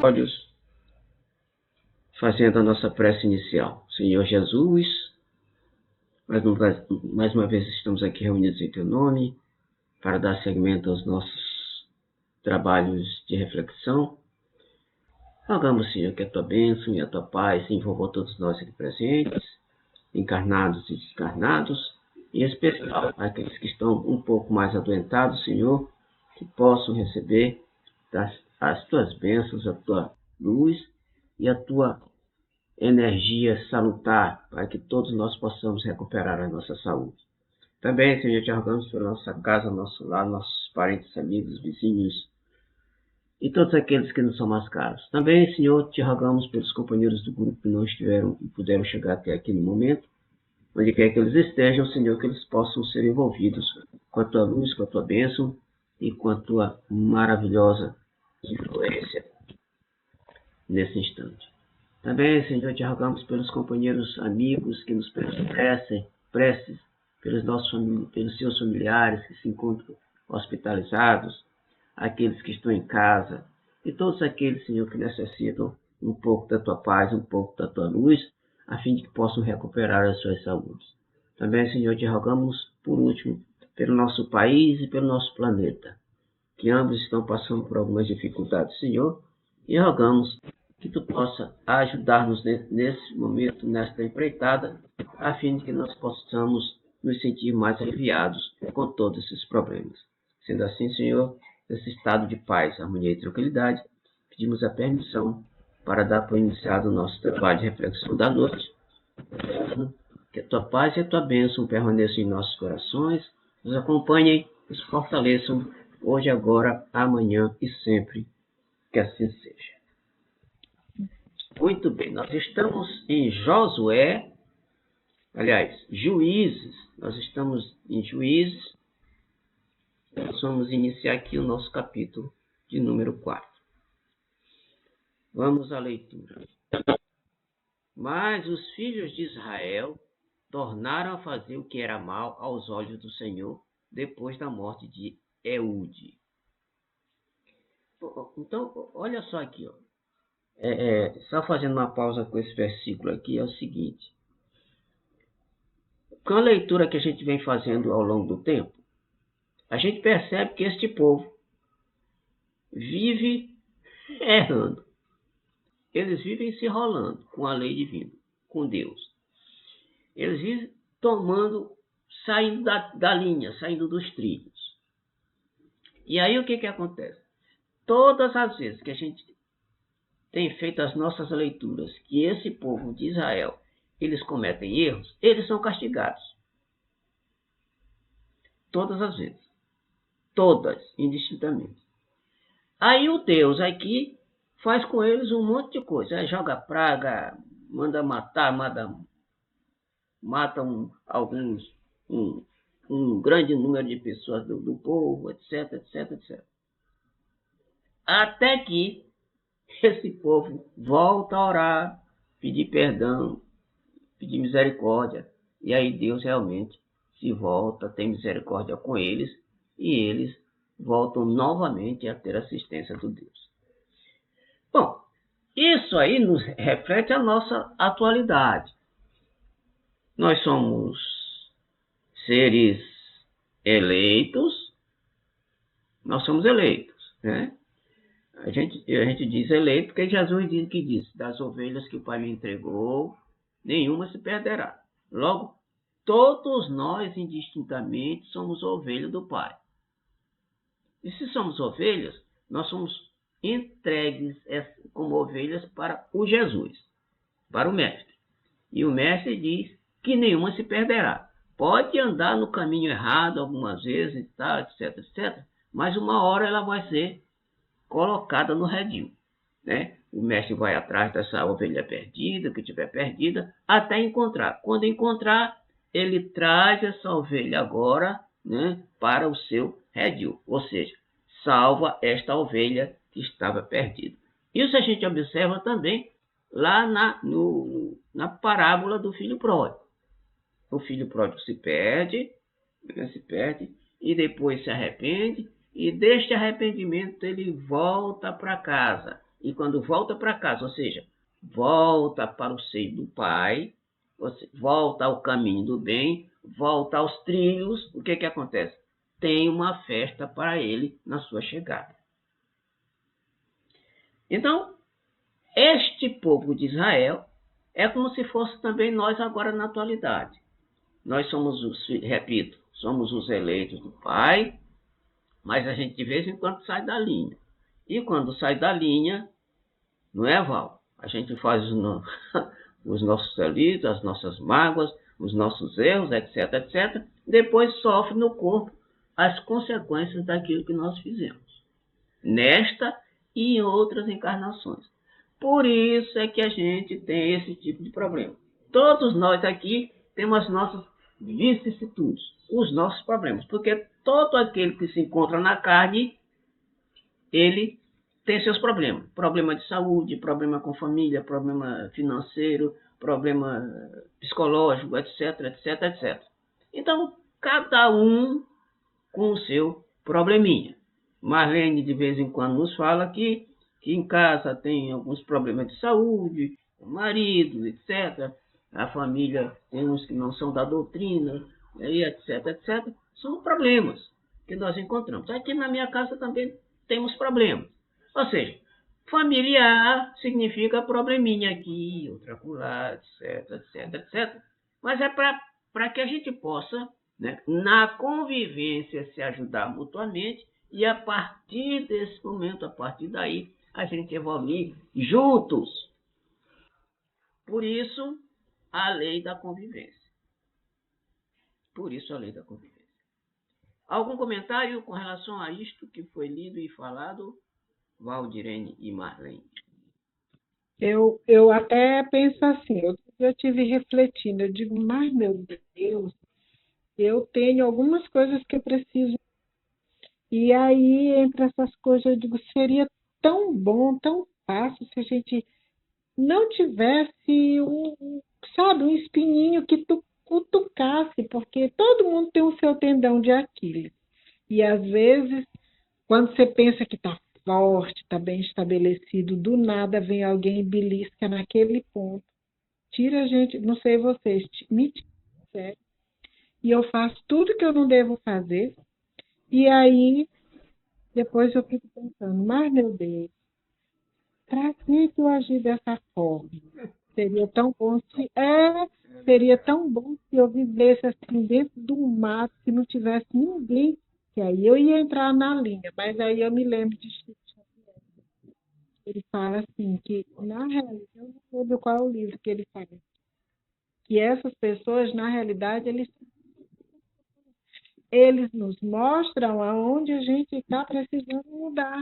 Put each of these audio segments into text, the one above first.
Olhos, fazendo a nossa prece inicial. Senhor Jesus, mais uma vez estamos aqui reunidos em Teu nome para dar seguimento aos nossos trabalhos de reflexão. Rogamos, Senhor, que a Tua bênção e a Tua paz envolvam todos nós aqui presentes, encarnados e descarnados, e em especial aqueles que estão um pouco mais adoentados, Senhor, que possam receber as Tuas bênçãos, a Tua luz e a Tua energia salutar, para que todos nós possamos recuperar a nossa saúde. Também, Senhor, te rogamos pela nossa casa, nosso lar, nossos parentes, amigos, vizinhos e todos aqueles que não são mais caros. Também, Senhor, te rogamos pelos companheiros do grupo que não estiveram e puderam chegar até aqui no momento, onde quer que eles estejam, Senhor, que eles possam ser envolvidos com a Tua luz, com a Tua bênção e com a Tua maravilhosa influência nesse instante. Também, Senhor, te rogamos pelos companheiros amigos que nos preces pelos seus familiares que se encontram hospitalizados, aqueles que estão em casa, e todos aqueles, Senhor, que necessitam um pouco da Tua paz, um pouco da Tua luz, a fim de que possam recuperar as suas saúdes. Também, Senhor, te rogamos, por último, pelo nosso país e pelo nosso planeta, que ambos estão passando por algumas dificuldades, Senhor, e rogamos que Tu possa ajudar-nos nesse momento, nesta empreitada, a fim de que nós possamos nos sentir mais aliviados com todos esses problemas. Sendo assim, Senhor, nesse estado de paz, harmonia e tranquilidade, pedimos a permissão para dar por iniciado o nosso trabalho de reflexão da noite. Que a Tua paz e a Tua bênção permaneçam em nossos corações, nos acompanhem, nos fortaleçam hoje, agora, amanhã e sempre. Que assim seja. Muito bem, nós estamos em Josué, Juízes. Nós estamos em Juízes. Nós vamos iniciar aqui o nosso capítulo de número 4. Vamos à leitura. Mas os filhos de Israel tornaram a fazer o que era mal aos olhos do Senhor depois da morte de Eude. Então, olha só aqui, ó. Só fazendo uma pausa com esse versículo aqui, é o seguinte. Com a leitura que a gente vem fazendo ao longo do tempo, a gente percebe que este povo vive errando. Eles vivem se enrolando com a lei divina, com Deus. Eles vivem saindo da linha, saindo dos trilhos. E aí o que acontece? Todas as vezes que a gente tem feito as nossas leituras, que esse povo de Israel, eles cometem erros, eles são castigados. Todas as vezes. Todas, indistintamente. Aí o Deus aqui faz com eles um monte de coisa. Joga praga, manda matar, matam alguns, um grande número de pessoas do povo, etc, etc, etc. Até que esse povo volta a orar, pedir perdão, pedir misericórdia. E aí Deus realmente se volta, tem misericórdia com eles, e eles voltam novamente a ter assistência do Deus. Bom, isso aí nos reflete a nossa atualidade. Nós somos seres eleitos, né? A gente diz eleito porque Jesus diz, das ovelhas que o Pai me entregou, nenhuma se perderá. Logo, todos nós, indistintamente, somos ovelhas do Pai. E se somos ovelhas, nós somos entregues como ovelhas para o Jesus, para o Mestre. E o Mestre diz que nenhuma se perderá. Pode andar no caminho errado algumas vezes, etc, etc, mas uma hora ela vai ser colocada no redil, né? O mestre vai atrás dessa ovelha perdida, que estiver perdida, até encontrar. Quando encontrar, ele traz essa ovelha agora, né, para o seu redil, ou seja, salva esta ovelha que estava perdida. Isso a gente observa também lá na parábola do filho pródigo. O filho pródigo se perde, e depois se arrepende, e deste arrependimento ele volta para casa. E quando volta para casa, ou seja, volta para o seio do Pai, volta ao caminho do bem, volta aos trilhos, o que acontece? Tem uma festa para ele na sua chegada. Então, este povo de Israel é como se fosse também nós agora na atualidade. Nós somos repito, somos os eleitos do Pai, mas a gente de vez em quando sai da linha. E quando sai da linha, não é, Val? A gente faz os nossos delitos, as nossas mágoas, os nossos erros, etc, etc. Depois sofre no corpo as consequências daquilo que nós fizemos. Nesta e em outras encarnações. Por isso é que a gente tem esse tipo de problema. Todos nós aqui temos as nossas vicissitudes, os nossos problemas. Porque todo aquele que se encontra na carne, ele tem seus problemas. Problema de saúde, problema com família, problema financeiro, problema psicológico, etc, etc, etc. Então, cada um com o seu probleminha. Marlene, de vez em quando, nos fala que em casa tem alguns problemas de saúde, o marido, etc. A família tem uns que não são da doutrina, etc, etc. São problemas que nós encontramos. Aqui na minha casa também temos problemas. Ou seja, familiar significa probleminha aqui, outra acolá, etc, etc, etc. Mas é para que a gente possa, né, na convivência, se ajudar mutuamente e a partir desse momento, a partir daí, a gente evoluir juntos. Por isso, a lei da convivência. Por isso, a lei da convivência. Algum comentário com relação a isto que foi lido e falado, Valdirene e Marlene? Eu até penso assim, eu tive refletindo, eu digo, mas meu Deus, eu tenho algumas coisas que eu preciso. E aí, entre essas coisas, eu digo, seria tão bom, tão fácil se a gente não tivesse sabe, um espinhinho que tu cutucasse, porque todo mundo tem o seu tendão de Aquiles. E às vezes, quando você pensa que está forte, está bem estabelecido, do nada vem alguém e belisca naquele ponto. Tira a gente, não sei vocês, me tira, sério. E eu faço tudo que eu não devo fazer. E aí, depois eu fico pensando, mas meu Deus, para que eu agir dessa forma? Seria tão bom seria tão bom se eu vivesse assim dentro do mato, que não tivesse ninguém, que aí eu ia entrar na linha, mas aí eu me lembro de Chico Xavier. Ele fala assim, que na realidade, eu não lembro qual é o livro que ele fala, que essas pessoas, na realidade, eles nos mostram aonde a gente está precisando mudar,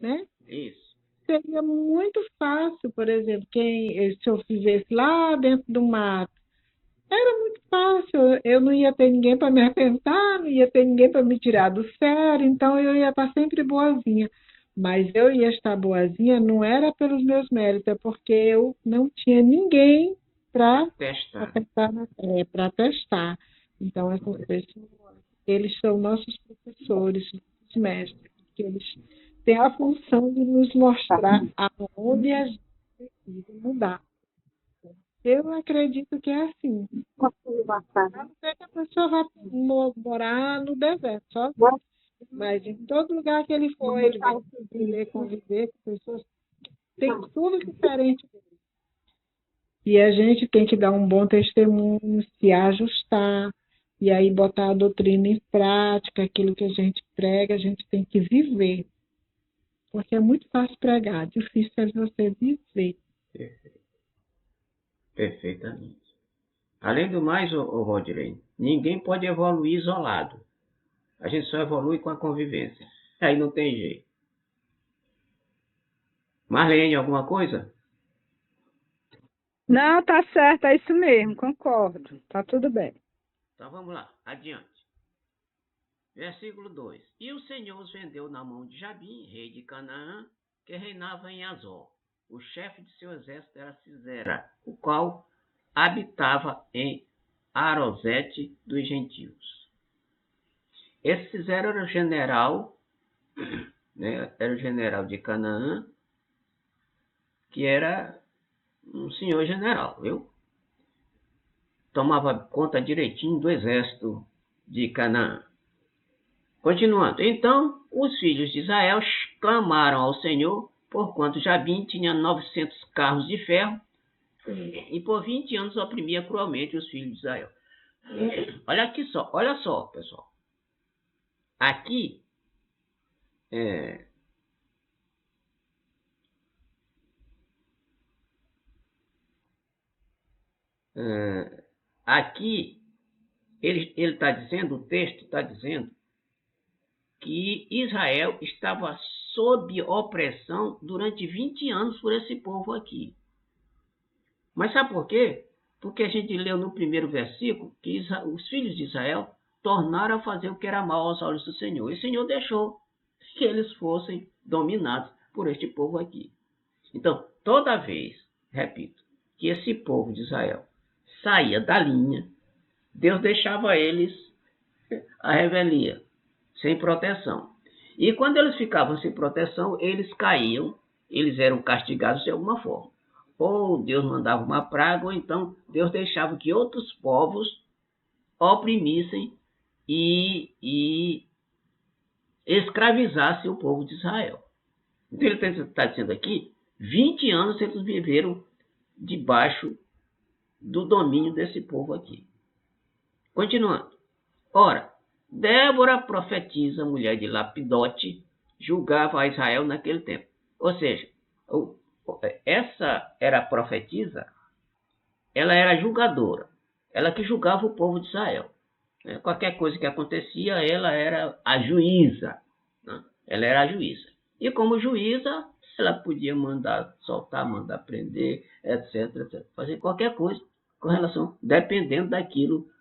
né? Isso. Seria muito fácil, por exemplo, se eu vivesse lá dentro do mato, era muito fácil, eu não ia ter ninguém para me arrebentar, não ia ter ninguém para me tirar do sério, então eu ia estar sempre boazinha. Mas eu ia estar boazinha não era pelos meus méritos, é porque eu não tinha ninguém para testar. Para testar. Então, essas pessoas, eles são nossos professores, nossos mestres, porque eles têm a função de nos mostrar aonde a gente precisa mudar. Eu acredito que é assim. A não ser que a pessoa vá morar no deserto, só. Mas em todo lugar que ele for, ele vai conviver com pessoas que têm tudo diferente dele. E a gente tem que dar um bom testemunho, se ajustar, e aí botar a doutrina em prática, aquilo que a gente prega, a gente tem que viver. Porque é muito fácil pregar, difícil é você viver. Perfeito. Perfeitamente. Além do mais, Valdirene, ninguém pode evoluir isolado. A gente só evolui com a convivência. Aí não tem jeito. Marlene, alguma coisa? Não, tá certo, é isso mesmo, concordo. Tá tudo bem. Então vamos lá, adiante. Versículo 2. E o Senhor os vendeu na mão de Jabim, rei de Canaã, que reinava em Azor. O chefe de seu exército era Sisera, o qual habitava em Arosete dos gentios. Esse Sisera era o general, né? Era o general de Canaã, que era um senhor general, viu? Tomava conta direitinho do exército de Canaã. Continuando. Então, os filhos de Israel clamaram ao Senhor, porquanto Jabim tinha 900 carros de ferro, e por 20 anos oprimia cruelmente os filhos de Israel. Olha só, pessoal. Aqui, aqui ele está dizendo, o texto está dizendo, que Israel estava sob opressão durante 20 anos por esse povo aqui. Mas sabe por quê? Porque a gente leu no primeiro versículo que os filhos de Israel tornaram a fazer o que era mal aos olhos do Senhor. E o Senhor deixou que eles fossem dominados por este povo aqui. Então, toda vez, repito, que esse povo de Israel saía da linha, Deus deixava eles à revelia, sem proteção. E quando eles ficavam sem proteção, eles caíam, eles eram castigados de alguma forma. Ou Deus mandava uma praga, ou então Deus deixava que outros povos oprimissem e escravizassem o povo de Israel. Então ele está dizendo aqui, 20 anos eles viveram debaixo do domínio desse povo aqui. Continuando. Ora, Débora, profetisa, mulher de Lapidote, julgava a Israel naquele tempo. Ou seja, essa era a profetisa, ela era julgadora, ela que julgava o povo de Israel. Qualquer coisa que acontecia, ela era a juíza. Ela era a juíza. E como juíza, ela podia mandar soltar, mandar prender, etc. Fazer qualquer coisa com relação, dependendo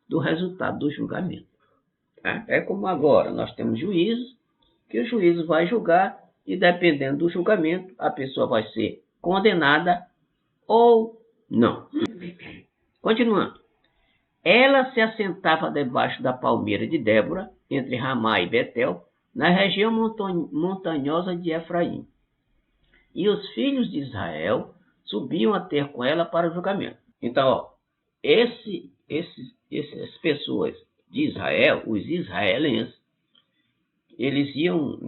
do resultado do julgamento. É como agora, nós temos juízes, que o juiz vai julgar e dependendo do julgamento, a pessoa vai ser condenada ou não. Continuando. Ela se assentava debaixo da palmeira de Débora, entre Ramá e Betel, na região montanhosa de Efraim. E os filhos de Israel subiam a ter com ela para o julgamento. Então, essas pessoas de Israel, os israelenses, eles iam,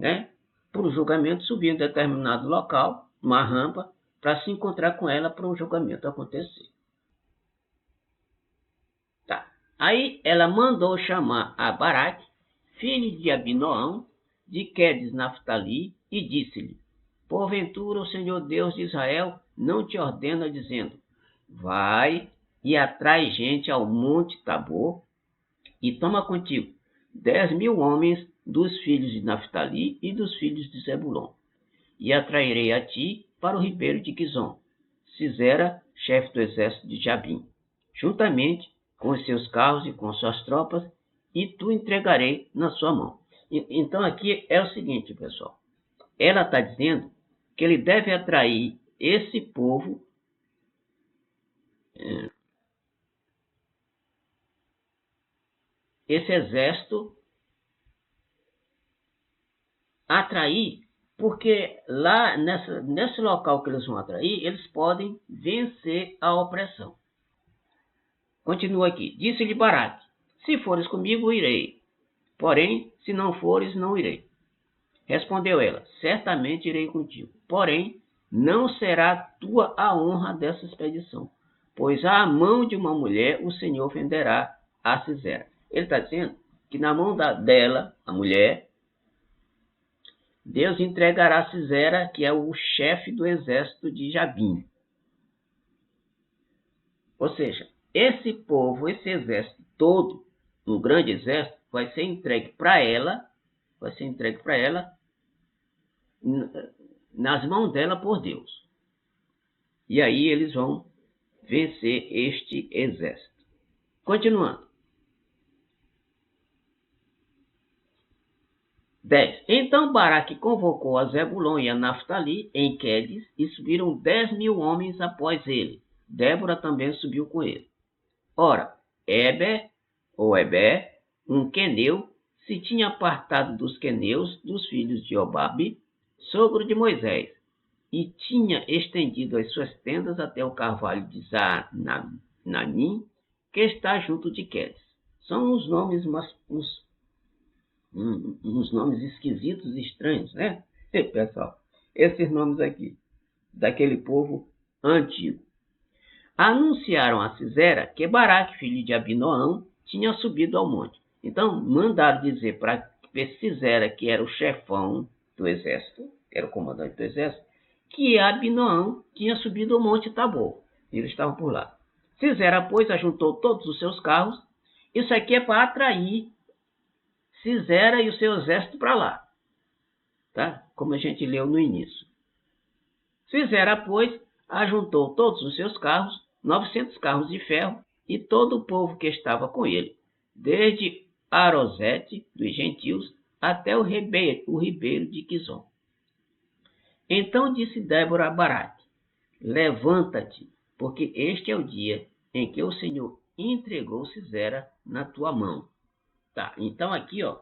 para o julgamento, subiam em determinado local, uma rampa, para se encontrar com ela para o julgamento acontecer. Tá. Aí ela mandou chamar a Baraque, filho de Abinoão, de Quedes Naftali, e disse-lhe: porventura o Senhor Deus de Israel não te ordena, dizendo: vai e atrai gente ao monte Tabor, e toma contigo 10.000 homens dos filhos de Naftali e dos filhos de Zebulon, e atrairei a ti para o ribeiro de Quizon, Sisera, chefe do exército de Jabim, juntamente com os seus carros e com suas tropas, e tu entregarei na sua mão. Então aqui é o seguinte, pessoal. Ela está dizendo que ele deve atrair esse povo esse exército, atrair, porque lá nesse local que eles vão atrair, eles podem vencer a opressão. Continua aqui. Disse-lhe Baraque: se fores comigo, irei. Porém, se não fores, não irei. Respondeu ela: certamente irei contigo. Porém, não será tua a honra dessa expedição, pois à mão de uma mulher o Senhor venderá a Sisera. Ele está dizendo que na mão dela, a mulher, Deus entregará Sisera, que é o chefe do exército de Jabim. Ou seja, esse povo, esse exército todo, um grande exército, vai ser entregue para ela, nas mãos dela por Deus. E aí eles vão vencer este exército. Continuando. 10. Então Baraque convocou a Zebulon e a Naftali em Quedes, e subiram 10.000 homens após ele. Débora também subiu com ele. Ora, Eber, um queneu, se tinha apartado dos queneus, dos filhos de Obabe, sogro de Moisés, e tinha estendido as suas tendas até o carvalho de Zananim, que está junto de Quedes. São uns nomes, uns nomes esquisitos e estranhos, né? Pessoal, esses nomes aqui, daquele povo antigo. Anunciaram a Sisera que Baraque, filho de Abinoão, tinha subido ao monte. Então, mandaram dizer para Sisera, que era o chefão do exército, era o comandante do exército, que Abinoão tinha subido ao monte Tabor. Eles estavam por lá. Sisera, pois, ajuntou todos os seus carros. Isso aqui é para atrair Sisera e o seu exército para lá. Tá? Como a gente leu no início. Sisera, pois, ajuntou todos os seus carros, 900 carros de ferro, e todo o povo que estava com ele, desde Arosete, dos gentios, até o ribeiro de Quizon. Então disse Débora a Baraque: levanta-te, porque este é o dia em que o Senhor entregou Sisera na tua mão. Tá, então aqui, ó,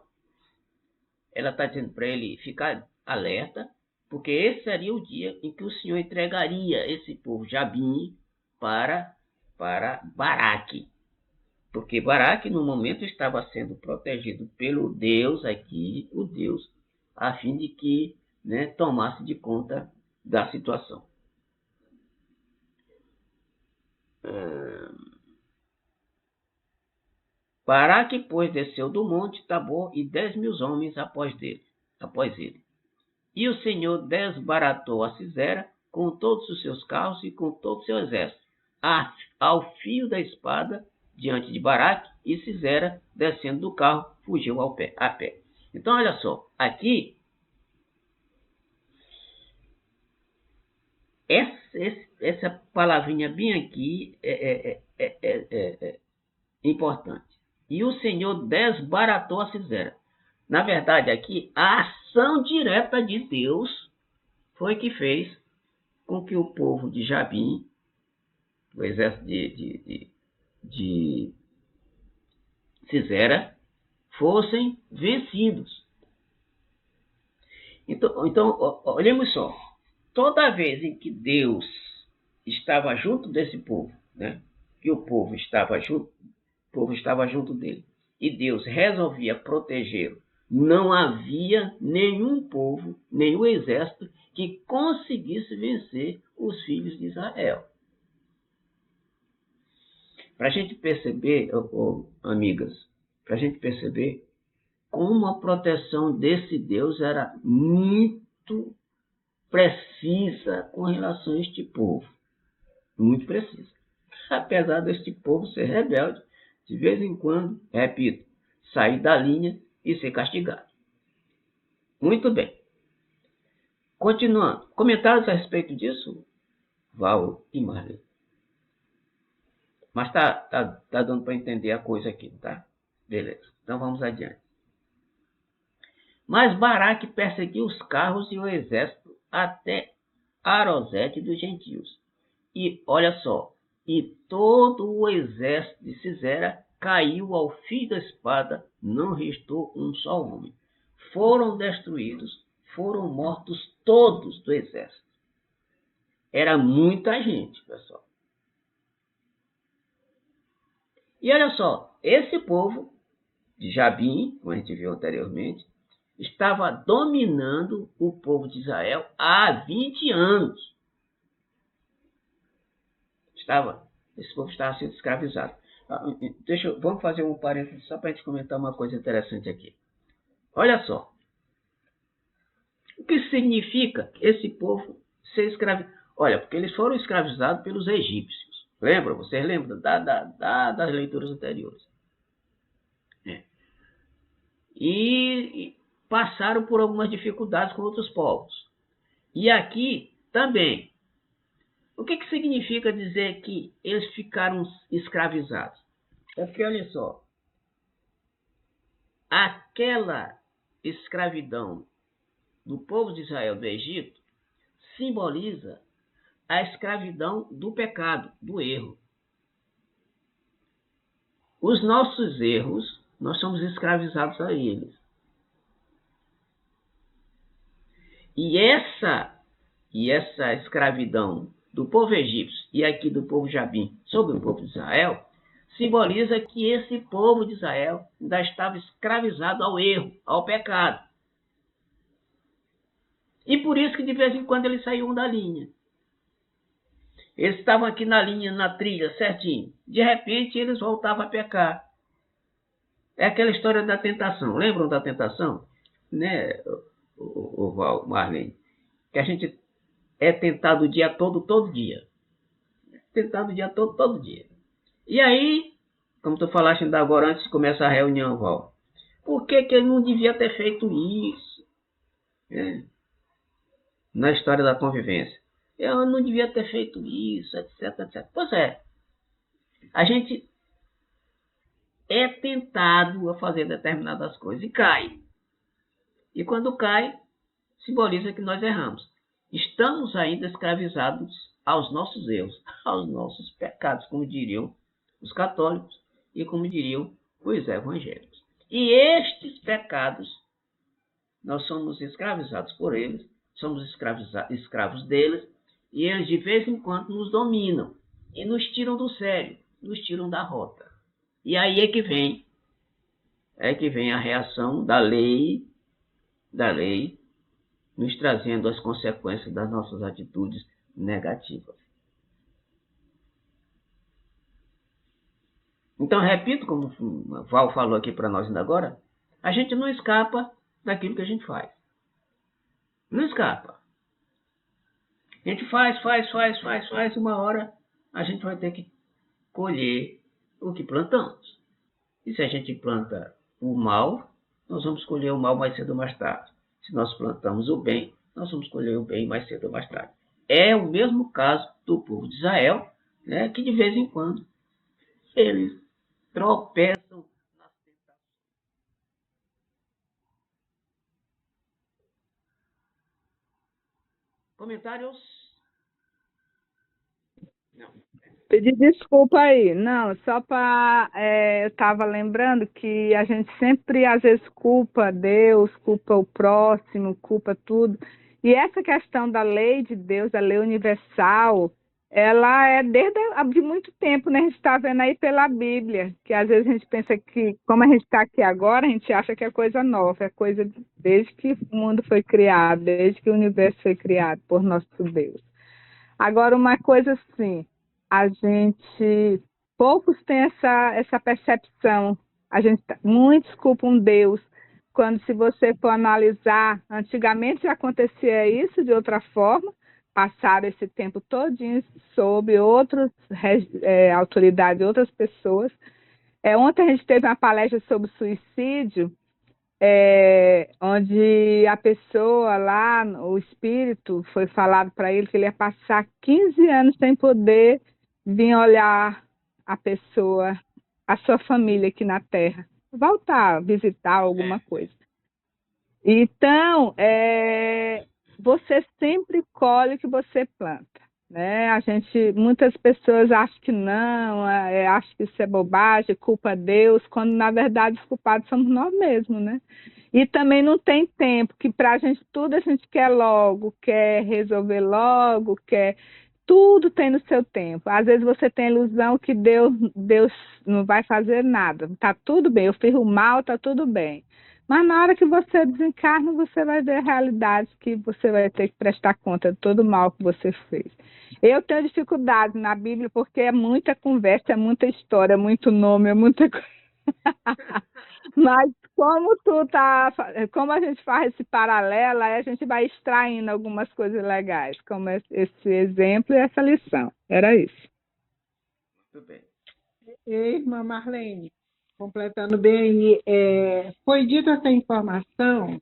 ela está dizendo para ele ficar alerta, porque esse seria o dia em que o Senhor entregaria esse povo Jabim para Baraque. Porque Baraque, no momento, estava sendo protegido pelo Deus aqui, o Deus, a fim de que, né, tomasse de conta da situação. Baraque, pois, desceu do monte Tabor e 10.000 homens após ele. E o Senhor desbaratou a Sisera com todos os seus carros e com todo o seu exército, ao fio da espada, diante de Baraque, e Sisera, descendo do carro, fugiu a pé. Então, olha só, aqui, essa palavrinha bem aqui é importante. E o Senhor desbaratou a Sisera. Na verdade, aqui, a ação direta de Deus foi que fez com que o povo de Jabim, o exército de Sisera, fossem vencidos. Então, olhemos só. Toda vez em que Deus estava junto desse povo, né, que o povo estava junto dele, e Deus resolvia protegê-lo, não havia nenhum povo, nenhum exército que conseguisse vencer os filhos de Israel. Para a gente perceber, amigas, para a gente perceber como a proteção desse Deus era muito precisa com relação a este povo. Muito precisa. Apesar deste povo ser rebelde, de vez em quando, repito, sair da linha e ser castigado. Muito bem. Continuando. Comentários a respeito disso? Val e Marley. Mas tá dando para entender a coisa aqui, tá? Beleza. Então vamos adiante. Mas Baraque perseguiu os carros e o exército até Arosete dos gentios. E olha só, e todo o exército de Sisera caiu ao fio da espada, não restou um só homem. Foram destruídos, foram mortos todos do exército. Era muita gente, pessoal. E olha só, esse povo de Jabim, como a gente viu anteriormente, estava dominando o povo de Israel há 20 anos. Esse povo estava sendo escravizado. Vamos fazer um parênteses só para a gente comentar uma coisa interessante aqui. Olha só. O que significa esse povo ser escravizado? Olha, porque eles foram escravizados pelos egípcios. Lembra? Vocês lembram das leituras anteriores. E passaram por algumas dificuldades com outros povos. E aqui também. O que significa dizer que eles ficaram escravizados? É porque, olha só, aquela escravidão do povo de Israel do Egito simboliza a escravidão do pecado, do erro. Os nossos erros nós somos escravizados a eles. E essa escravidão do povo egípcio e aqui do povo Jabim sobre o povo de Israel simboliza que esse povo de Israel ainda estava escravizado ao erro, ao pecado. E por isso que de vez em quando eles saíam da linha. Eles estavam aqui na linha, na trilha, certinho. De repente eles voltavam a pecar. É aquela história da tentação. Lembram da tentação? Né, o Marlene? Que a gente é tentado o dia todo, todo dia. Tentado o dia todo, todo dia. E aí, como tu falaste ainda agora, antes de começar a reunião, Val, por que ele não devia ter feito isso? Na história da convivência. Eu não devia ter feito isso, etc, etc. Pois é, a gente é tentado a fazer determinadas coisas e cai. E quando cai, simboliza que nós erramos. Estamos ainda escravizados aos nossos erros, aos nossos pecados, como diriam os católicos e como diriam os evangélicos. E estes pecados, nós somos escravizados por eles, somos escravos deles, e eles de vez em quando nos dominam e nos tiram do sério, nos tiram da rota. E aí é que vem a reação da lei, nos trazendo as consequências das nossas atitudes negativas. Então, repito, como o Val falou aqui para nós ainda agora, a gente não escapa daquilo que a gente faz. Não escapa. A gente faz, uma hora a gente vai ter que colher o que plantamos. E se a gente planta o mal, nós vamos colher o mal mais cedo ou mais tarde. Se nós plantamos o bem, nós vamos colher o bem mais cedo ou mais tarde. É o mesmo caso do povo de Israel, né, que de vez em quando eles tropeçam nas tentações. Comentários? Não. Pedir desculpa aí. Não, só para. Eu estava lembrando que a gente sempre, às vezes, culpa Deus, culpa o próximo, culpa tudo. E essa questão da lei de Deus, a lei universal, ela é desde de muito tempo, né? A gente está vendo aí pela Bíblia, que às vezes a gente pensa que, como a gente está aqui agora, a gente acha que é coisa nova, é coisa desde que o mundo foi criado, desde que o universo foi criado por nosso Deus. Agora, uma coisa assim, a gente, poucos têm essa percepção. Muitos culpam Deus. Quando, se você for analisar, antigamente acontecia isso de outra forma, passaram esse tempo todinho sob outras autoridades, outras pessoas. Ontem a gente teve uma palestra sobre suicídio, onde a pessoa lá, o espírito, foi falado para ele que ele ia passar 15 anos sem poder vir olhar a pessoa, a sua família aqui na Terra, voltar, visitar alguma coisa. Então, você sempre colhe o que você planta, né? Muitas pessoas acham que não, acham que isso é bobagem, culpa Deus, quando na verdade os culpados somos nós mesmos, né? E também não tem tempo, que para a gente tudo a gente quer logo, quer resolver logo, tudo tem no seu tempo. Às vezes você tem a ilusão que Deus não vai fazer nada, tá tudo bem, eu fiz o mal, tá tudo bem. Mas na hora que você desencarna, você vai ver a realidade, que você vai ter que prestar conta de todo o mal que você fez. Eu tenho dificuldade na Bíblia porque é muita conversa, é muita história, é muito nome, é muita coisa. Mas como a gente faz esse paralelo, aí a gente vai extraindo algumas coisas legais, como esse exemplo e essa lição. Era isso. Muito bem. Ei, irmã Marlene, completando bem, foi dita essa informação,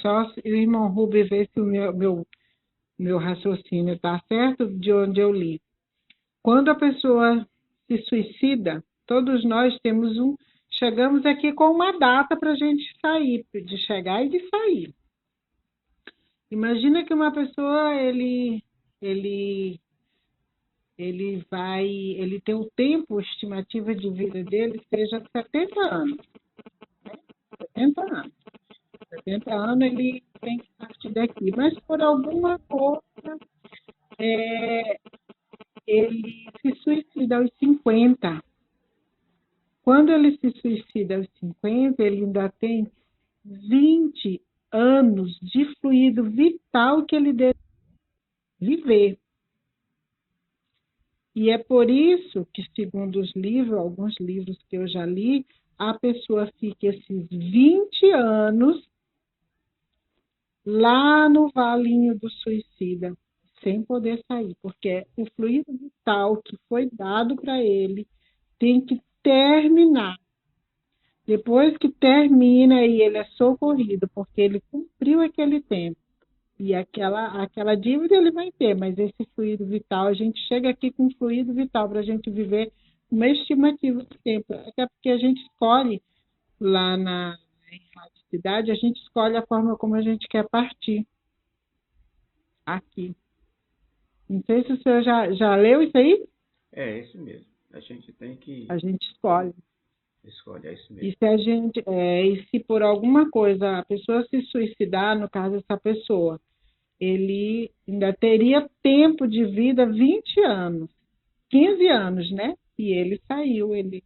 só se o irmão Rubens ver se o meu raciocínio está certo, de onde eu li. Quando a pessoa se suicida, todos nós chegamos aqui com uma data para a gente sair, de chegar e de sair. Imagina que uma pessoa, ele ele tem o tempo, estimativa de vida dele seja 70 anos. 70 anos. 70 anos ele tem que partir daqui. Mas por alguma coisa, ele se suicida aos 50. Quando ele se suicida aos 50, ele ainda tem 20 anos de fluido vital que ele deve viver. E é por isso que, segundo os livros, alguns livros que eu já li, a pessoa fica esses 20 anos lá no valinho do suicida, sem poder sair, porque o fluido vital que foi dado para ele tem que terminar. Depois que termina, aí ele é socorrido, porque ele cumpriu aquele tempo. E aquela dívida ele vai ter, mas esse fluido vital, a gente chega aqui com fluido vital para a gente viver uma estimativa de tempo. Até porque a gente escolhe lá na cidade, a gente escolhe a forma como a gente quer partir aqui. Não sei se o senhor já leu isso aí? É isso mesmo. A gente tem que A gente escolhe. escolher isso mesmo. E se por alguma coisa a pessoa se suicidar, no caso dessa pessoa, ele ainda teria tempo de vida 20 anos, 15 anos, né? E ele saiu, ele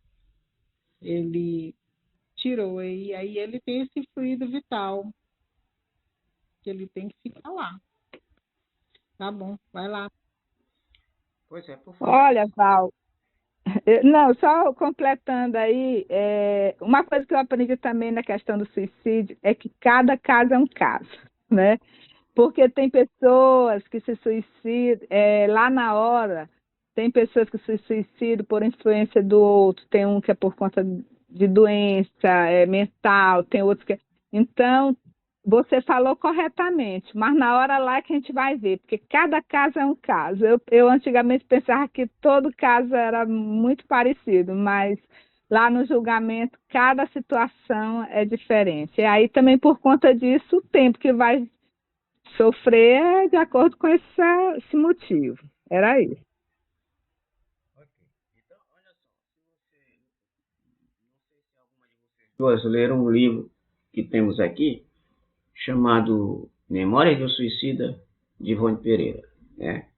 tirou, e aí ele tem esse fluido vital, que ele tem que ficar lá. Tá bom, vai lá. Pois é, por favor. Olha, Val, não, só completando aí, uma coisa que eu aprendi também na questão do suicídio é que cada caso é um caso, né? Porque tem pessoas que se suicidam, lá na hora, tem pessoas que se suicidam por influência do outro, tem um que é por conta de doença mental, tem outros que. Então, você falou corretamente, mas na hora lá é que a gente vai ver, porque cada caso é um caso. Eu antigamente pensava que todo caso era muito parecido, mas lá no julgamento, cada situação é diferente. E aí também por conta disso, o tempo que vai sofrer de acordo com esse motivo. Era isso. Ok. Então, olha só, duas leram um livro que temos aqui, chamado Memórias do Suicida, de Ivone Pereira. Né?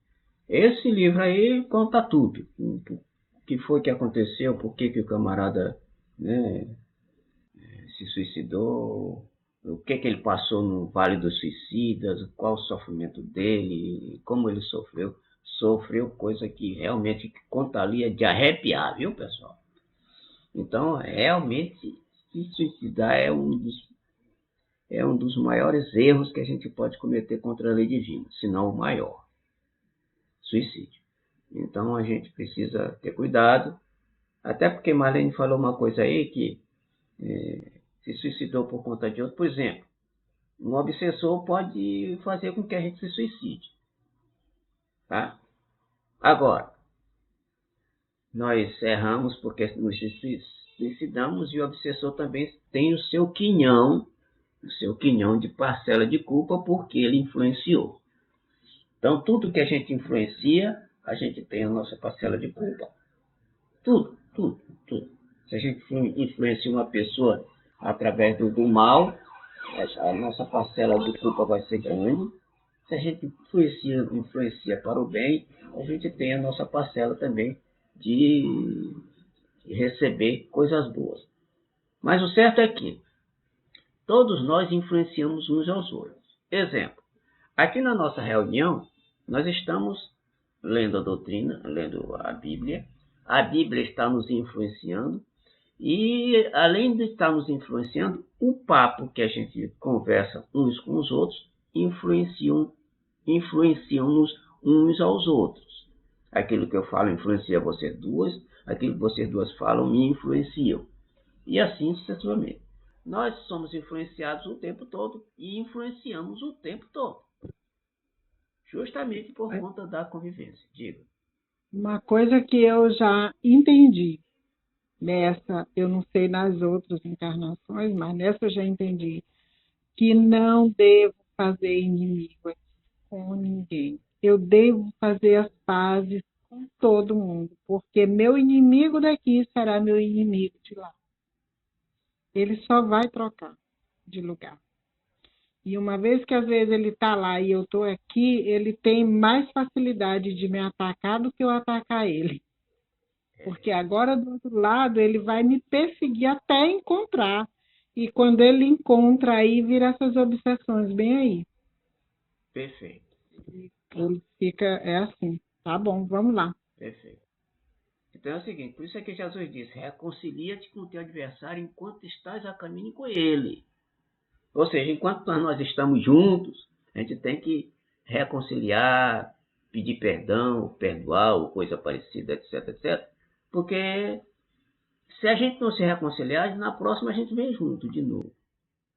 Esse livro aí conta tudo. O que foi que aconteceu, por que o camarada, né, se suicidou, o que ele passou no Vale dos Suicidas, qual o sofrimento dele, como ele sofreu. Sofreu coisa que realmente conta ali é de arrepiar, viu, pessoal? Então, realmente, se suicidar é um dos maiores erros que a gente pode cometer contra a lei divina, se não o maior, suicídio. Então a gente precisa ter cuidado, até porque Marlene falou uma coisa aí que se suicidou por conta de outro. Por exemplo, um obsessor pode fazer com que a gente se suicide. Tá? Agora, nós erramos porque nos suicidamos e o obsessor também tem o seu quinhão de parcela de culpa porque ele influenciou. Então, tudo que a gente influencia, a gente tem a nossa parcela de culpa. Tudo. Se a gente influencia uma pessoa através do mal, a nossa parcela de culpa vai ser grande. Se a gente influencia para o bem, a gente tem a nossa parcela também de receber coisas boas. Mas o certo é que todos nós influenciamos uns aos outros. Exemplo, aqui na nossa reunião, nós estamos lendo a doutrina, lendo a Bíblia está nos influenciando, e além de estar nos influenciando, o papo que a gente conversa uns com os outros influenciam-nos uns aos outros. Aquilo que eu falo influencia vocês duas, aquilo que vocês duas falam me influenciam. E assim sucessivamente. Nós somos influenciados o tempo todo e influenciamos o tempo todo. Justamente por conta da convivência. Diga. Uma coisa que eu já entendi nessa, eu não sei nas outras encarnações, mas nessa eu já entendi, que não devo fazer inimigo com ninguém. Eu devo fazer as pazes com todo mundo, porque meu inimigo daqui será meu inimigo de lá. Ele só vai trocar de lugar. E uma vez que às vezes ele está lá e eu estou aqui, ele tem mais facilidade de me atacar do que eu atacar ele. Porque agora do outro lado ele vai me perseguir até encontrar. E quando ele encontra, aí vira essas obsessões bem aí. Perfeito. Ele fica, é assim, tá bom, vamos lá. Perfeito. Então é o seguinte, por isso é que Jesus disse, reconcilia-te com o teu adversário enquanto estás a caminho com ele. Ou seja, enquanto nós estamos juntos, a gente tem que reconciliar, pedir perdão, perdoar, ou coisa parecida, etc, etc. Porque se a gente não se reconciliar, na próxima a gente vem junto de novo.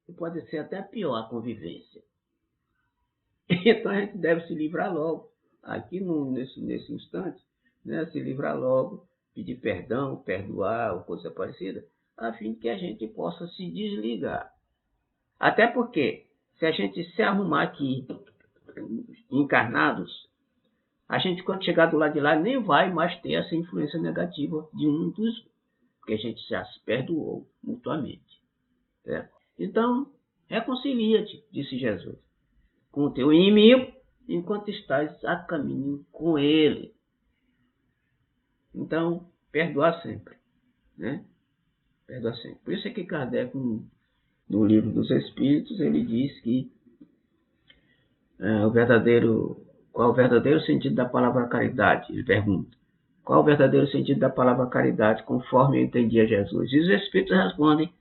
E pode ser até pior a convivência. Então a gente deve se livrar logo, aqui nesse instante, né? Se livrar logo, pedir perdão, perdoar, ou coisa parecida, a fim de que a gente possa se desligar. Até porque, se a gente se arrumar aqui, encarnados, a gente, quando chegar do lado de lá, nem vai mais ter essa influência negativa de um dos, porque a gente já se perdoou mutuamente. Certo? Então, reconcilia-te, disse Jesus, com o teu inimigo, enquanto estás a caminho com ele. Então, perdoar sempre, né? Perdoar sempre. Por isso é que Kardec, no Livro dos Espíritos, ele diz que qual o verdadeiro sentido da palavra caridade? Ele pergunta. Qual o verdadeiro sentido da palavra caridade, conforme eu entendia Jesus? E os Espíritos respondem,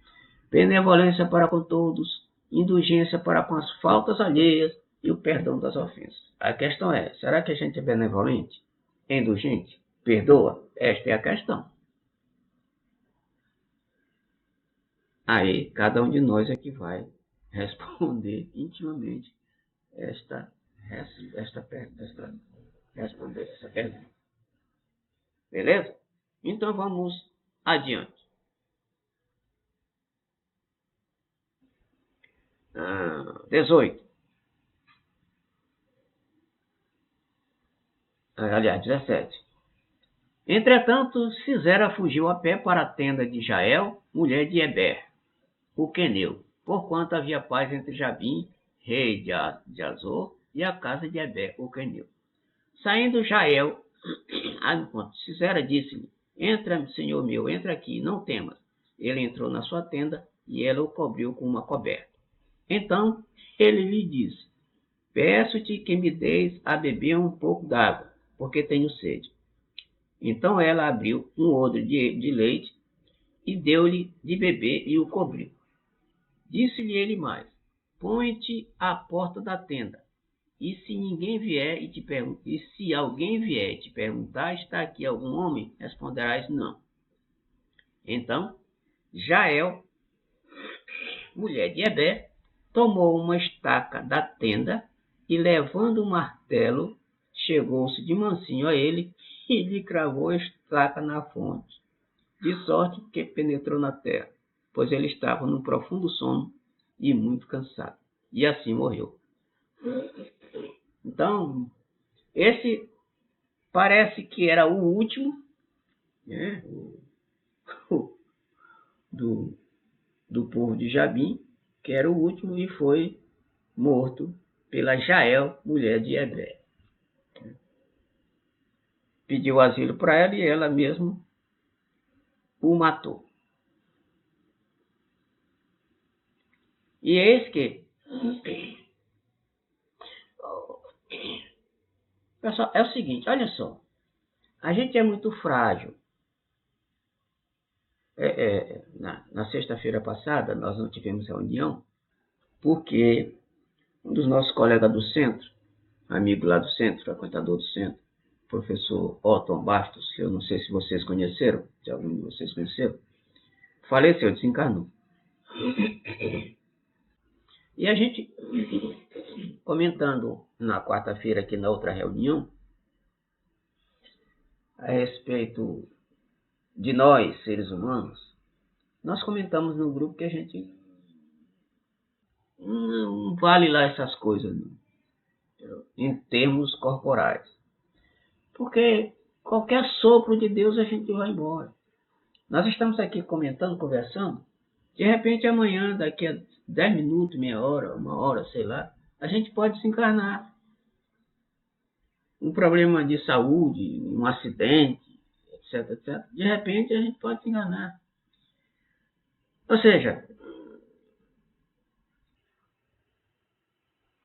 benevolência para com todos, indulgência para com as faltas alheias e o perdão das ofensas. A questão é, será que a gente é benevolente? É indulgente? Perdoa? Esta é a questão. Aí, cada um de nós é que vai responder intimamente responder essa pergunta. Beleza? Então vamos adiante. 18. Aliás, 17. Entretanto, Sisera fugiu a pé para a tenda de Jael, mulher de Eber, o queneu, porquanto havia paz entre Jabim, rei de Azor, e a casa de Eber, o queneu. Saindo Jael, enquanto Sisera disse-lhe, entra, senhor meu, entra aqui, não temas. Ele entrou na sua tenda e ela o cobriu com uma coberta. Então ele lhe disse, peço-te que me deis a beber um pouco d'água, porque tenho sede. Então ela abriu um odre de leite e deu-lhe de beber e o cobriu. Disse-lhe ele mais, põe-te à porta da tenda, e se alguém vier e te perguntar, está aqui algum homem? Responderás, não. Então, Jael, mulher de Eber, tomou uma estaca da tenda e, levando o martelo, chegou-se de mansinho a ele e lhe cravou a estaca na fonte, de sorte que penetrou na terra, pois ele estava num profundo sono e muito cansado. E assim morreu. Então, esse parece que era o último, né, do povo de Jabim, que era o último e foi morto pela Jael, mulher de Eber. Pediu asilo para ela e ela mesma o matou. E eis que, pessoal, é o seguinte, olha só, a gente é muito frágil. Na sexta-feira passada, nós não tivemos reunião, porque um dos nossos colegas do centro, amigo lá do centro, frequentador do centro, professor Otton Bastos, que eu não sei se vocês conheceram, se algum de vocês conheceram, faleceu, desencarnou. E a gente, comentando na quarta-feira aqui na outra reunião, a respeito de nós, seres humanos, nós comentamos no grupo que a gente não vale lá essas coisas, não, em termos corporais. Porque Qualquer sopro de Deus a gente vai embora. Nós estamos aqui comentando, conversando. De repente amanhã, daqui a 10 minutos, meia hora, uma hora, sei lá, a gente pode se encarnar. Um problema de saúde, um acidente, etc, etc. De repente a gente pode se enganar. Ou seja,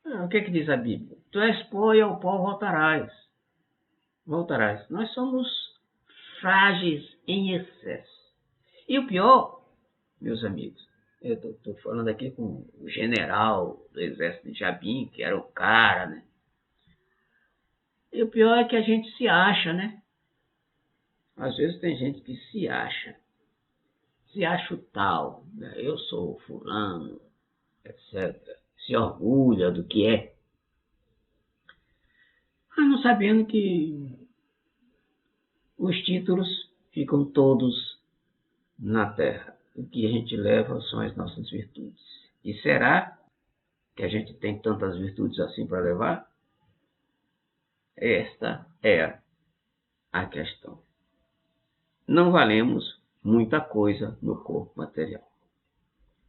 o que diz a Bíblia? Tu és pó e ao pó voltarás. Voltarás. Nós somos frágeis em excesso. E o pior, meus amigos, eu estou falando aqui com o general do exército de Jabim, que era o cara, né? E o pior é que a gente se acha, né? Às vezes tem gente que se acha o tal, né? Eu sou fulano, etc. Se orgulha do que é. Mas não sabendo que os títulos ficam todos na terra. O que a gente leva são as nossas virtudes. E será que a gente tem tantas virtudes assim para levar? Esta é a questão. Não valemos muita coisa no corpo material.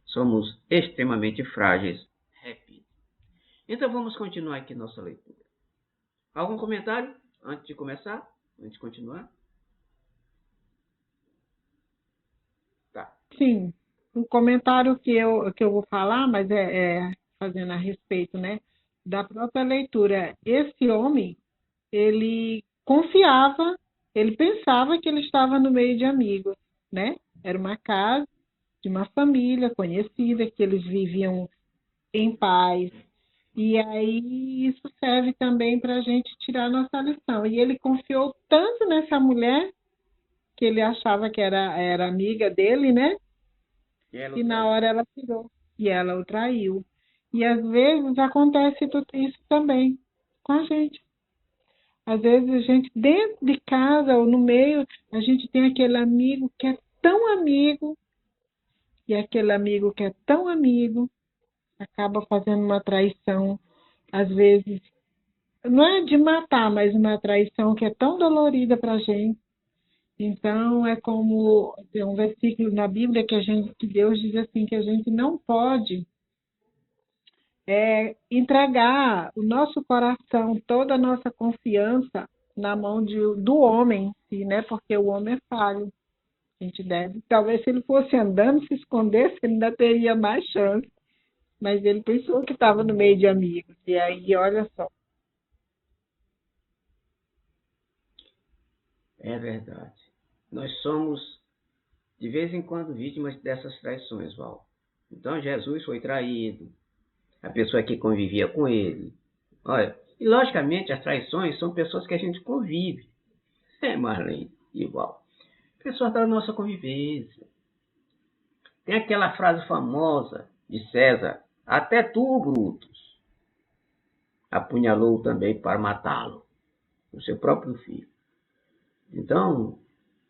Somos extremamente frágeis, repito. Então vamos continuar aqui nossa leitura. Algum comentário antes de começar? Antes de continuar? Tá. Sim, um comentário que eu vou falar, mas é fazendo a respeito, né, da própria leitura. Esse homem, ele confiava, ele pensava que ele estava no meio de amigos, né? Era uma casa de uma família conhecida, que eles viviam em paz. E aí isso serve também para a gente tirar nossa lição. E ele confiou tanto nessa mulher, que ele achava que era amiga dele, né? E na hora ela tirou. E ela o traiu. E às vezes acontece tudo isso também com a gente. Às vezes a gente, dentro de casa ou no meio, a gente tem aquele amigo que é tão amigo, e aquele amigo que é tão amigo acaba fazendo uma traição, às vezes, não é de matar, mas uma traição que é tão dolorida para a gente. Então, é como tem um versículo na Bíblia que Deus diz assim, que a gente não pode entregar o nosso coração, toda a nossa confiança na mão do homem em si, né? Porque o homem é falho. A gente deve. Talvez se ele fosse andando, se escondesse, ele ainda teria mais chance. Mas ele pensou que estava no meio de amigos. E aí, olha só. É verdade. Nós somos, de vez em quando, vítimas dessas traições, Val. Então, Jesus foi traído. A pessoa que convivia com ele. Olha, e logicamente as traições são pessoas que a gente convive. Marlene, igual. Pessoas da nossa convivência. Tem aquela frase famosa de César: até tu, Brutus, apunhalou também para matá-lo, o seu próprio filho. Então,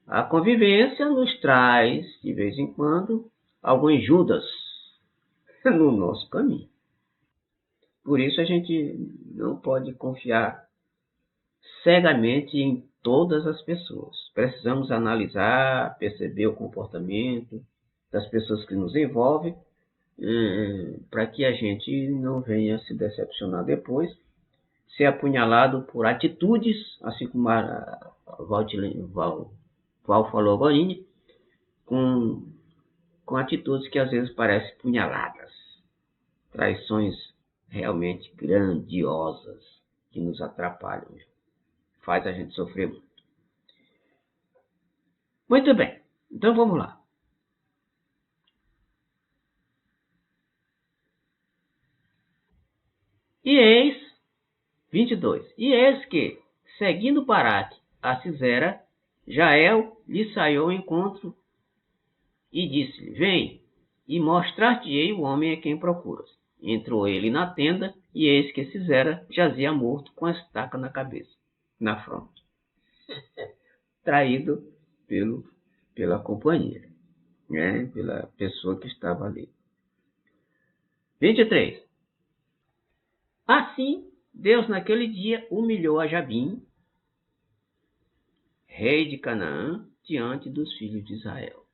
a convivência nos traz, de vez em quando, alguns Judas no nosso caminho. Por isso a gente não pode confiar cegamente em todas as pessoas. Precisamos analisar, perceber o comportamento das pessoas que nos envolvem, para que a gente não venha se decepcionar depois, ser apunhalado por atitudes, assim como a Val falou agora, com atitudes que às vezes parecem punhaladas, traições realmente grandiosas que nos atrapalham, faz a gente sofrer muito. Muito bem, então vamos lá. E eis, 22, e eis que, seguindo Paraque a Cisera, Jael lhe saiu ao encontro e disse-lhe: vem, e mostrar-te-ei o homem a quem procuras. Entrou ele na tenda, e eis que Cisera jazia morto com a estaca na cabeça, na fronte. Traído pela companheira, né? Pela pessoa que estava ali. 23. Assim, Deus naquele dia humilhou a Jabim, rei de Canaã, diante dos filhos de Israel.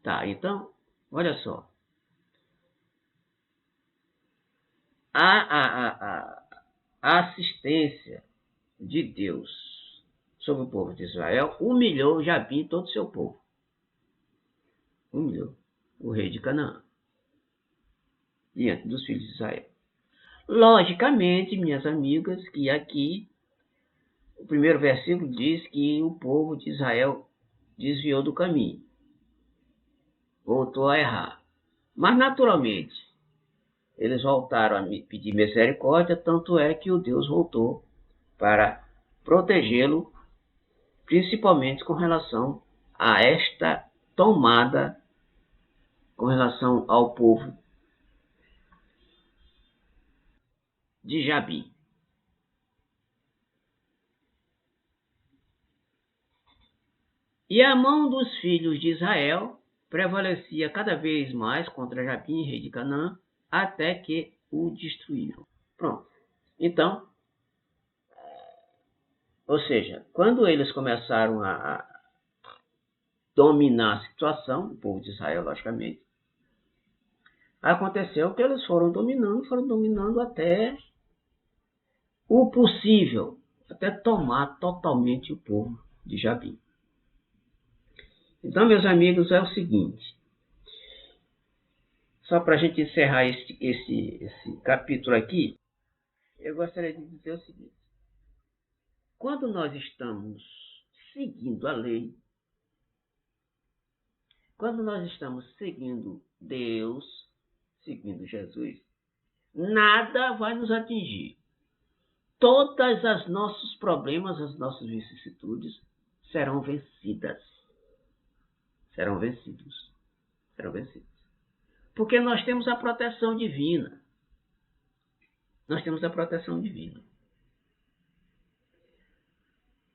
Tá, então, olha só. A assistência de Deus sobre o povo de Israel humilhou Jabim e todo o seu povo. Humilhou o rei de Canaã diante dos filhos de Israel. Logicamente, minhas amigas, que aqui o primeiro versículo diz que o povo de Israel desviou do caminho, voltou a errar. Mas, naturalmente, eles voltaram a pedir misericórdia, tanto é que o Deus voltou para protegê-lo, principalmente com relação a esta tomada, com relação ao povo de Jabim. E a mão dos filhos de Israel prevalecia cada vez mais contra Jabim, rei de Canaã, até que o destruíram. Pronto. Então, ou seja, quando eles começaram a dominar a situação, o povo de Israel, logicamente, aconteceu que eles foram dominando até o possível, até tomar totalmente o povo de Jabim. Então, meus amigos, é o seguinte, só para a gente encerrar esse capítulo aqui, eu gostaria de dizer o seguinte: quando nós estamos seguindo a lei, quando nós estamos seguindo Deus, seguindo Jesus, nada vai nos atingir. Todos os nossos problemas, as nossas vicissitudes serão vencidas. Serão vencidos. Porque nós temos a proteção divina.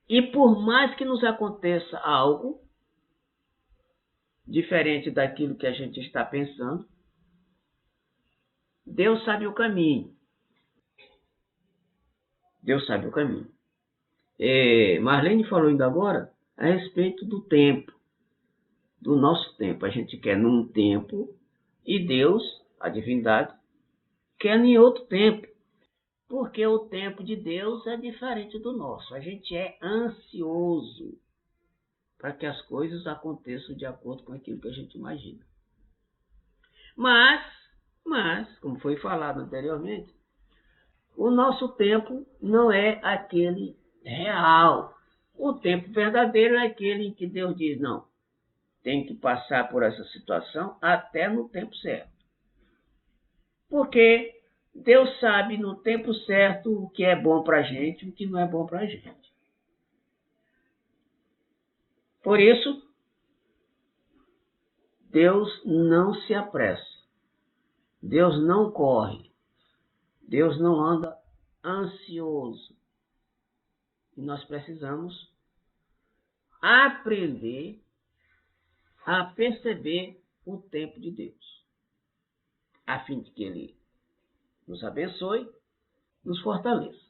E por mais que nos aconteça algo diferente daquilo que a gente está pensando, Deus sabe o caminho. Marlene falou ainda agora a respeito do tempo, do nosso tempo. A gente quer num tempo e Deus, a divindade, quer em outro tempo. Porque o tempo de Deus é diferente do nosso. A gente é ansioso para que as coisas aconteçam de acordo com aquilo que a gente imagina. Mas, como foi falado anteriormente, o nosso tempo não é aquele real. O tempo verdadeiro é aquele em que Deus diz, não, tem que passar por essa situação até no tempo certo. Porque Deus sabe no tempo certo o que é bom para a gente e o que não é bom para a gente. Por isso, Deus não se apressa. Deus não corre. Deus não anda ansioso. E nós precisamos aprender a perceber o tempo de Deus, a fim de que Ele nos abençoe, nos fortaleça.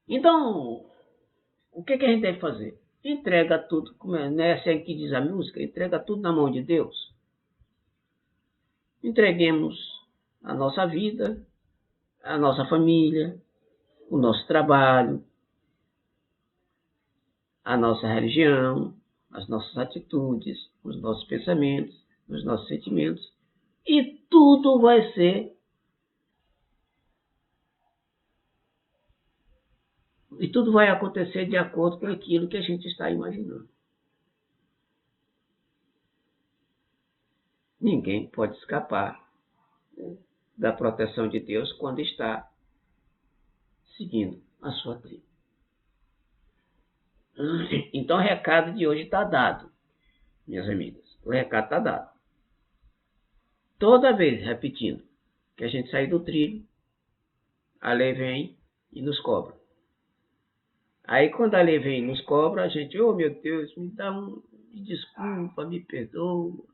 Então, o que a gente deve fazer? Entrega tudo, como é assim que diz a música, entrega tudo na mão de Deus. Entreguemos a nossa vida, a nossa família, o nosso trabalho, a nossa religião, as nossas atitudes, os nossos pensamentos, os nossos sentimentos, e tudo vai ser e tudo vai acontecer de acordo com aquilo que a gente está imaginando. Ninguém pode escapar da proteção de Deus quando está seguindo a sua trilha. Então o recado de hoje está dado, minhas amigas. O recado está dado. Toda vez, repetindo, que a gente sair do trilho, a lei vem e nos cobra. Aí quando a lei vem e nos cobra, a gente, oh meu Deus, me desculpa, me perdoa.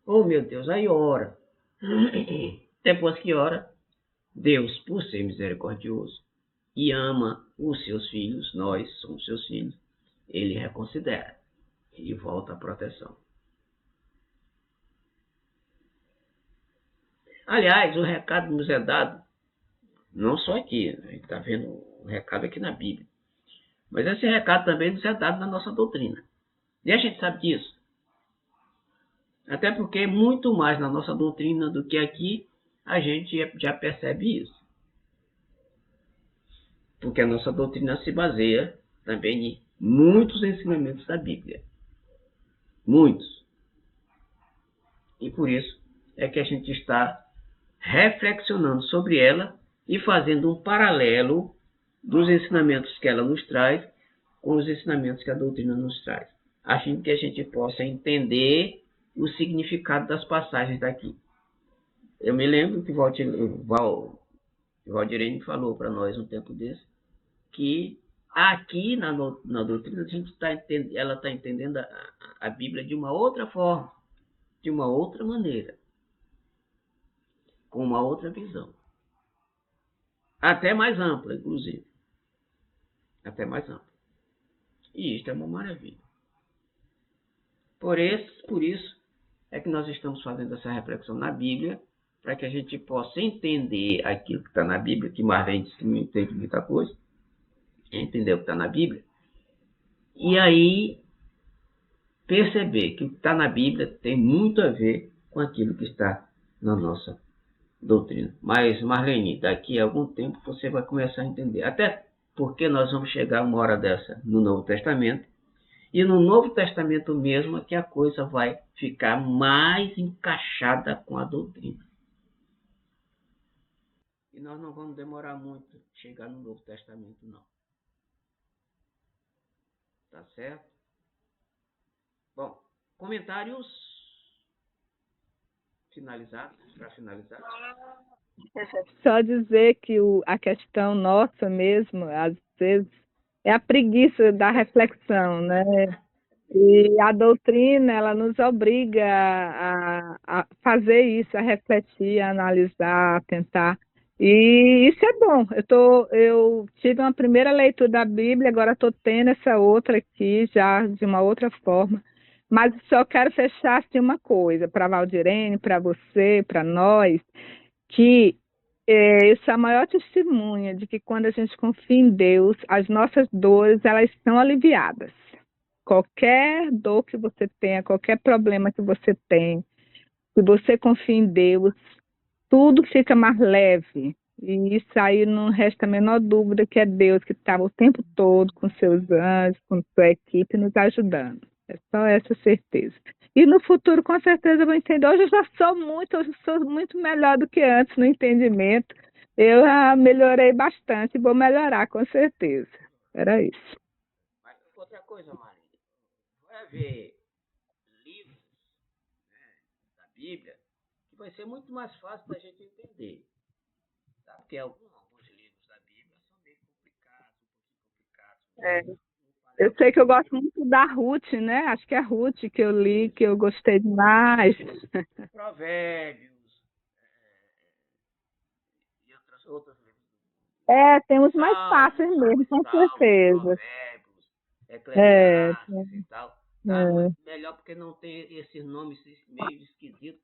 Oh meu Deus, aí ora. Depois que ora, Deus, por ser misericordioso e ama os seus filhos, nós somos seus filhos, ele reconsidera e volta à proteção. Aliás, o recado nos é dado, não só aqui, a gente está vendo o recado aqui na Bíblia, mas esse recado também nos é dado na nossa doutrina. E a gente sabe disso. Até porque é muito mais na nossa doutrina do que aqui, a gente já percebe isso. Porque a nossa doutrina se baseia também em muitos ensinamentos da Bíblia. Muitos. E por isso é que a gente está reflexionando sobre ela e fazendo um paralelo dos ensinamentos que ela nos traz com os ensinamentos que a doutrina nos traz, a fim que a gente possa entender o significado das passagens daqui. Eu me lembro que Valdirene falou para nós um tempo desse que aqui na doutrina a gente ela está entendendo a Bíblia de uma outra forma, de uma outra maneira, com uma outra visão. Até mais ampla, inclusive. Até mais ampla. E isto é uma maravilha. Por isso é que nós estamos fazendo essa reflexão na Bíblia, para que a gente possa entender aquilo que está na Bíblia, que Marlene disse que não entende muita coisa, entender o que está na Bíblia, e aí perceber que o que está na Bíblia tem muito a ver com aquilo que está na nossa doutrina. Mas, Marlene, daqui a algum tempo você vai começar a entender. Até porque nós vamos chegar uma hora dessa no Novo Testamento, e no Novo Testamento mesmo é que a coisa vai ficar mais encaixada com a doutrina. E nós não vamos demorar muito a chegar no Novo Testamento, não. Tá certo? Bom, comentários finalizados, para finalizar. Só dizer que a questão nossa mesmo, às vezes, é a preguiça da reflexão, né? E a doutrina, ela nos obriga a fazer isso, a refletir, a analisar, a tentar. E isso é bom. Eu tive uma primeira leitura da Bíblia, agora estou tendo essa outra aqui, já de uma outra forma. Mas só quero fechar assim, uma coisa, para a Valdirene, para você, para nós, que isso é a maior testemunha de que quando a gente confia em Deus, as nossas dores, elas são aliviadas. Qualquer dor que você tenha, qualquer problema que você tem, se você confia em Deus, tudo fica mais leve. E isso aí não resta a menor dúvida que é Deus que estava o tempo todo com seus anjos, com sua equipe, nos ajudando. É só essa certeza. E no futuro, com certeza, eu vou entender. Hoje eu sou muito melhor do que antes no entendimento. Eu melhorei bastante e vou melhorar, com certeza. Era isso. Mas outra coisa, Maria, vai haver livros, né, da Bíblia que vai ser muito mais fácil da gente entender. Tá? Porque alguns livros da Bíblia são meio complicados, um pouquinho complicados. Eu sei que eu gosto muito da Ruth, né? Acho que é a Ruth que eu li, que eu gostei demais. Provérbios e outros livros. Tem os mais fáceis mesmo, com certeza. Provérbios, Eclesiastes e tal. Tá? Melhor porque não tem esses nomes meio esquisitos,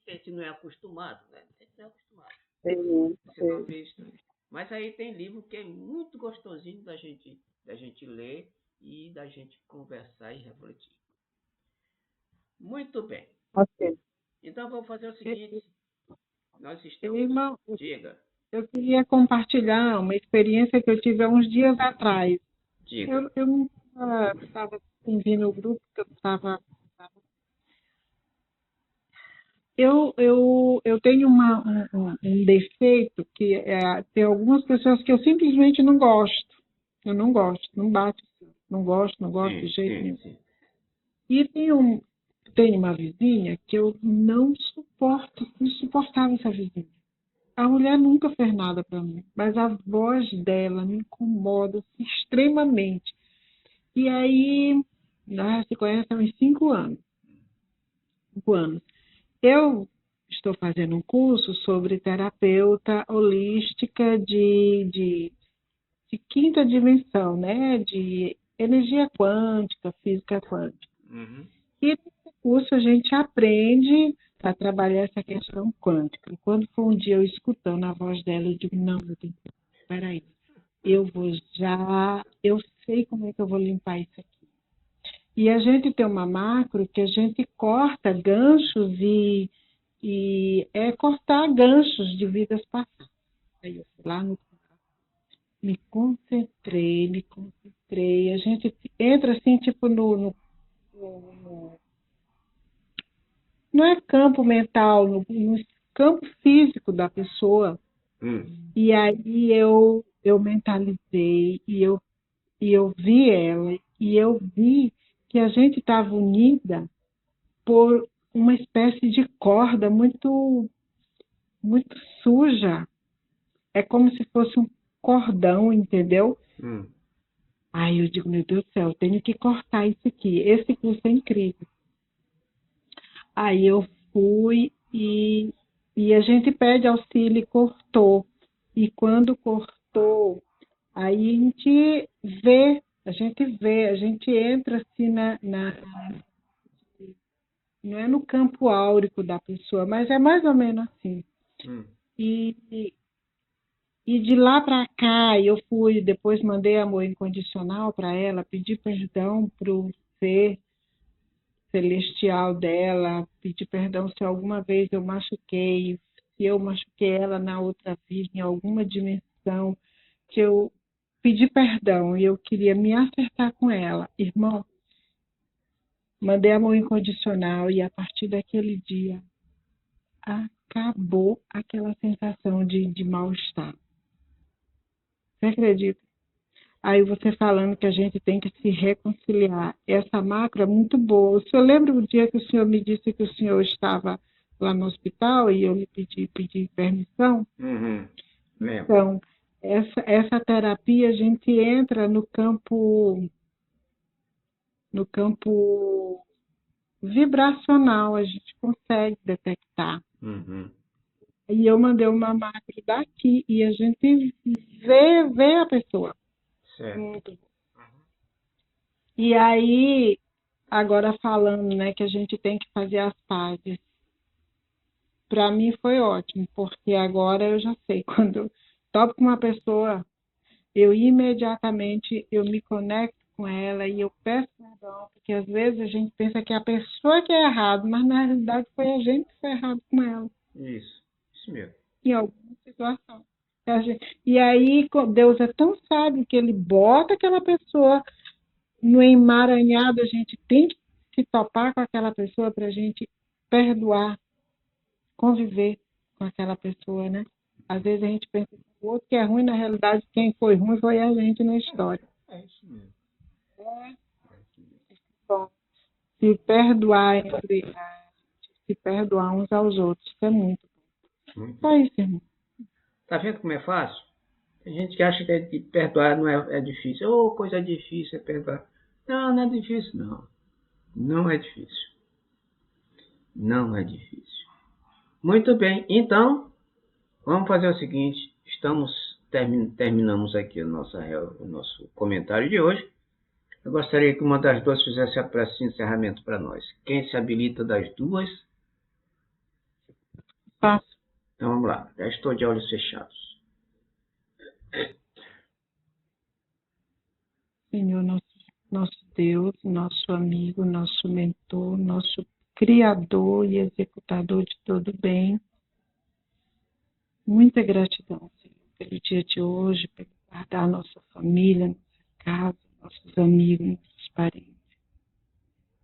a gente não é acostumado, né? A gente não é acostumado. Esse nome é estranho. Mas aí tem livro que é muito gostosinho da gente ler e da gente conversar e refletir. Muito bem. Ok. Então vamos fazer o seguinte. Nós estamos... Irmão, Diga. eu queria compartilhar uma experiência que eu tive há uns dias atrás. Diga. Eu não estava ouvindo o grupo que eu estava... Eu tenho um defeito que tem algumas pessoas que eu simplesmente não gosto. Eu não gosto, não bate. Não gosto de jeito nenhum. Sim. E tem uma vizinha que eu não suportava essa vizinha. A mulher nunca fez nada para mim, mas a voz dela me incomoda extremamente. E aí, nós se conhecemos há uns 5 anos. 5 anos. Eu estou fazendo um curso sobre terapeuta holística de de quinta dimensão, né? De energia quântica, física quântica. Uhum. E nesse curso a gente aprende a trabalhar essa questão quântica. E quando foi um dia eu escutando a voz dela, eu digo, não, eu tenho que... Peraí, eu sei como é que eu vou limpar isso aqui. E a gente tem uma macro que a gente corta ganchos e é cortar ganchos de vidas passadas. Aí eu fui lá no me concentrei. A gente entra assim, tipo, não é campo mental, no campo físico da pessoa. E aí eu mentalizei e eu vi ela e eu vi que a gente estava unida por uma espécie de corda muito, muito suja. É como se fosse um cordão, entendeu? Aí eu digo, meu Deus do céu, eu tenho que cortar isso aqui. Esse curso é incrível. Aí eu fui e a gente pede auxílio e cortou. E quando cortou, aí a gente entra assim não é no campo áurico da pessoa, mas é mais ou menos assim. E, e de lá para cá, eu fui, depois mandei amor incondicional para ela, pedi perdão para o ser celestial dela, pedi perdão se alguma vez eu machuquei, se eu machuquei ela na outra vida, em alguma dimensão, que eu pedi perdão e eu queria me acertar com ela. Irmão, mandei amor incondicional e a partir daquele dia acabou aquela sensação de mal-estar. Você acredita? Aí você falando que a gente tem que se reconciliar. Essa macro é muito boa. O senhor lembra o dia que o senhor me disse que o senhor estava lá no hospital e eu lhe pedi permissão? Então, essa terapia a gente entra no campo vibracional, a gente consegue detectar. E eu mandei uma macro daqui e a gente vê a pessoa. Muito bom. E aí, agora falando, né, que a gente tem que fazer as pazes. Para mim foi ótimo, porque agora eu já sei, quando eu topo com uma pessoa, eu imediatamente eu me conecto com ela e eu peço perdão, porque às vezes a gente pensa que é a pessoa que é errado, mas na realidade foi a gente que foi errado com ela. Isso mesmo. Em alguma situação. E aí Deus é tão sábio que ele bota aquela pessoa no emaranhado, a gente tem que se topar com aquela pessoa para a gente perdoar, conviver com aquela pessoa, né? Às vezes a gente pensa que o outro que é ruim, na realidade quem foi ruim foi a gente na história. É isso mesmo. Bom, se perdoar se perdoar uns aos outros, isso é muito bom. Só isso, irmão. Tá vendo como é fácil? Tem gente que acha que de perdoar não é difícil. Ô, coisa difícil é perdoar. Não, não é difícil, não. Não é difícil. Não é difícil. Muito bem, então, vamos fazer o seguinte. Terminamos aqui o nosso comentário de hoje. Eu gostaria que uma das duas fizesse a prece de encerramento para nós. Quem se habilita das duas? Faço. Então vamos lá. Já estou de olhos fechados. Senhor, nosso Deus, nosso amigo, nosso mentor, nosso criador e executador de todo bem. Muita gratidão, Senhor, pelo dia de hoje, pelo guardar nossa família, nossa casa, nossos amigos, nossos parentes.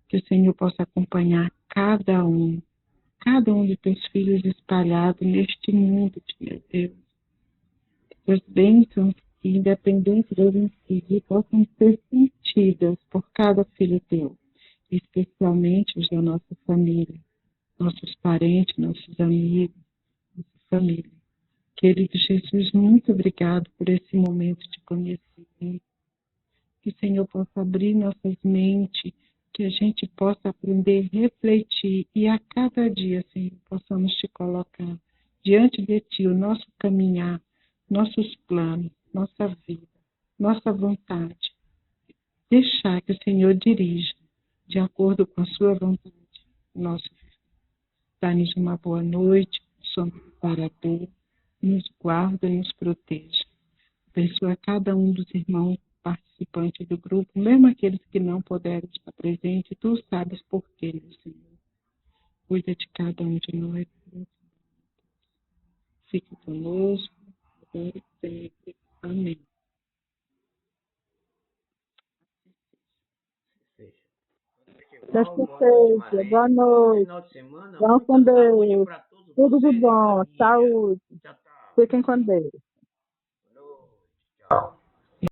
Que o Senhor possa acompanhar cada um de teus filhos espalhados neste mundo, meu Deus. Que as bênçãos que, independente de eu seguir, possam ser sentidas por cada filho teu, especialmente os da nossa família, nossos parentes, nossos amigos, nossa família. Querido Jesus, muito obrigado por esse momento de conhecimento. Que o Senhor possa abrir nossas mentes, que a gente possa aprender a refletir e a cada dia, Senhor, possamos te colocar diante de Ti o nosso caminhar, nossos planos, nossa vida. nossa vontade. Deixar que o Senhor dirija de acordo com a sua vontade. Nosso dá-nos uma boa noite, som parador, nos guarda e nos proteja. Abençoa cada um dos irmãos participantes do grupo, mesmo aqueles que não puderam estar presentes, tu sabes por quê, meu Senhor. Cuida de cada um de nós. Fique conosco, agora e sempre. Amém. Deus te Boa noite, seja. Boa Marlene. Bom noite. final de semana. Vão com Muita saúde Deus. para todos Tudo de vocês e bom. família. Saúde. Tchau, tchau. Fiquem com Deus. Boa noite. Tchau.